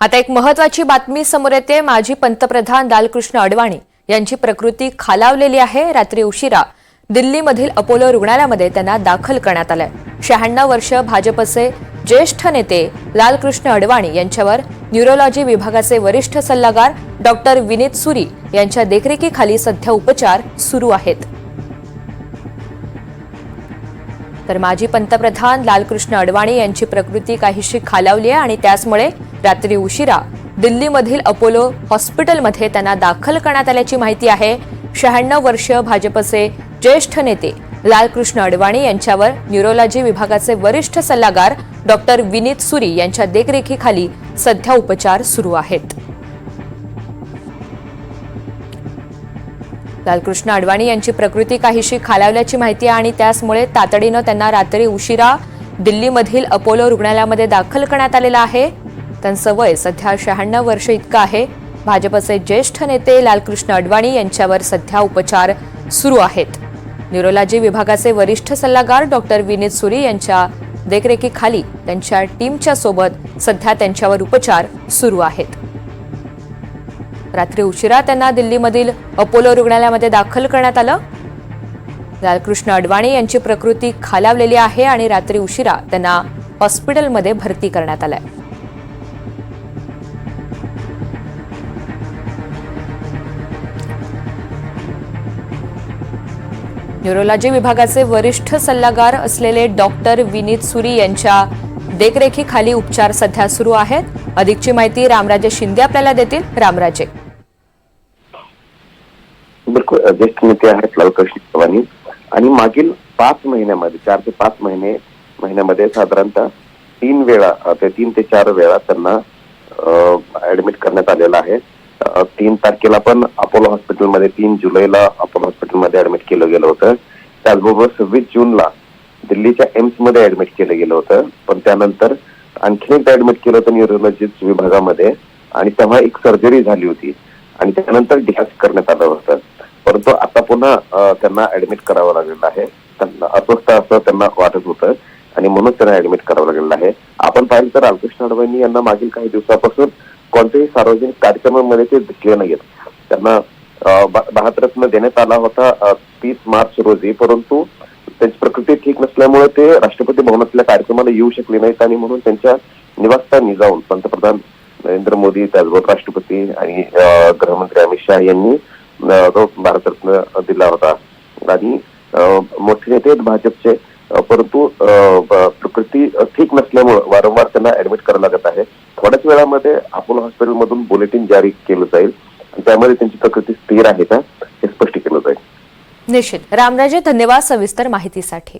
आता एक महत्त्वाची बातमी समोर येते। माजी पंतप्रधान लालकृष्ण अडवाणी यांची प्रकृती खालावलेली आहे। रात्री उशिरा दिल्लीमधील अपोलो रुग्णालयामध्ये त्यांना दाखल करण्यात आले। 96 वर्ष भाजपचे ज्येष्ठ नेते लालकृष्ण अडवाणी यांच्यावर न्यूरोलॉजी विभागाचे वरिष्ठ सल्लागार डॉक्टर विनीत सुरी यांच्या देखरेखीखाली सध्या उपचार सुरू आहेत। तर माजी पंतप्रधान लालकृष्ण अडवाणी यांची प्रकृती काहीशी खालावली आहे आणि त्याचमुळे रात्री उशिरा दिल्लीमधील अपोलो हॉस्पिटलमध्ये त्यांना दाखल करण्यात आल्याची माहिती आहे। 96 वर्ष भाजपचे ज्येष्ठ नेते लालकृष्ण अडवाणी यांच्यावर न्यूरोलॉजी विभागाचे वरिष्ठ सल्लागार डॉक्टर विनीत सुरी यांच्या देखरेखीखाली सध्या उपचार सुरू आहेत। लालकृष्ण अडवाणी यांची प्रकृती काहीशी खालावल्याची माहिती आहे आणि त्याचमुळे तातडीने त्यांना रात्री उशिरा दिल्लीमधील अपोलो रुग्णालयामध्ये दाखल करण्यात आलेलं आहे। त्यांचं वय सध्या 96 वर्ष इतकं आहे। भाजपचे ज्येष्ठ नेते लालकृष्ण अडवाणी यांच्यावर सध्या उपचार सुरू आहेत। न्यूरोलॉजी विभागाचे वरिष्ठ सल्लागार डॉक्टर विनीत सुरी यांच्या देखरेखीखाली त्यांच्या टीमच्या सोबत सध्या त्यांच्यावर उपचार सुरू आहेत। रात्री उशिरा त्यांना दिल्लीमधील अपोलो रुग्णालयामध्ये दाखल करण्यात आलं। लालकृष्ण अडवाणी यांची प्रकृती खालावलेली आहे आणि रात्री उशिरा त्यांना हॉस्पिटलमध्ये भरती करण्यात आलंय। न्यूरोलॉजी विभागाचे वरिष्ठ सल्लागार असलेले डॉक्टर विनीत सुरी यांच्या देखरेखीखाली उपचार सध्या सुरू आहेत। अधिकची माहिती रामराजे शिंदे आपल्याला देतील। रामराजे, बिलकुल ज्येष्ठ नेते आहेत लालकृष्ण अडवाणी आणि मागील 5 महिन्यामध्ये 4 ते 5 महिन्यामध्ये साधारणतः 3 ते 4 वेळा त्यांना ऍडमिट करण्यात आलेला आहे। 3 तारखेला पण अपोलो हॉस्पिटलमध्ये 3 जुलैला अपोलो हॉस्पिटलमध्ये ऍडमिट केलं गेलं होतं। त्याचबरोबर 26 जूनला दिल्लीच्या एम्स मध्ये ऍडमिट केलं गेलं होतं। पण त्यानंतर आणखी एकदा ऍडमिट केलं होतं न्यूरोलॉजी विभागामध्ये आणि तेव्हा एक सर्जरी झाली होती आणि त्यानंतर डिस्चार्ज करण्यात आलं होतं। परंतु आता पुन्हा त्यांना ऍडमिट करावं लागलेलं आहे। त्यांना अस्वस्थ असं त्यांना वाटत होतं आणि म्हणून त्यांना ऍडमिट करावं लागलेलं आहे। आपण पाहिलं तर लालकृष्ण अडवाणी यांना मागील काही दिवसापासून कोणत्याही सार्वजनिक कार्यक्रमामध्ये ते दिसले नाहीत। त्यांना भारतरत्न देण्यात आला होता 30 मार्च रोजी, परंतु त्यांची प्रकृती ठीक नसल्यामुळे ते राष्ट्रपती भवनातल्या कार्यक्रमाला येऊ शकले नाहीत आणि म्हणून त्यांच्या निवासस्थानी जाऊन पंतप्रधान नरेंद्र मोदी, त्याचबरोबर राष्ट्रपती आणि गृहमंत्री अमित शाह यांनी भारतरत्न दिला होता। आणि मोठे नेते भाजपचे, परंतु प्रकृती ठीक नसल्यामुळे वारंवार त्यांना ऍडमिट करावं लागत आहे। थोड्याच वेळामध्ये अपोलो हॉस्पिटलमधून बुलेटिन जारी केलं जाईल आणि त्यामध्ये त्यांची प्रकृती स्थिर आहे का हे स्पष्ट केलं जाईल। निश्चित। रामराजे, धन्यवाद सविस्तर माहितीसाठी।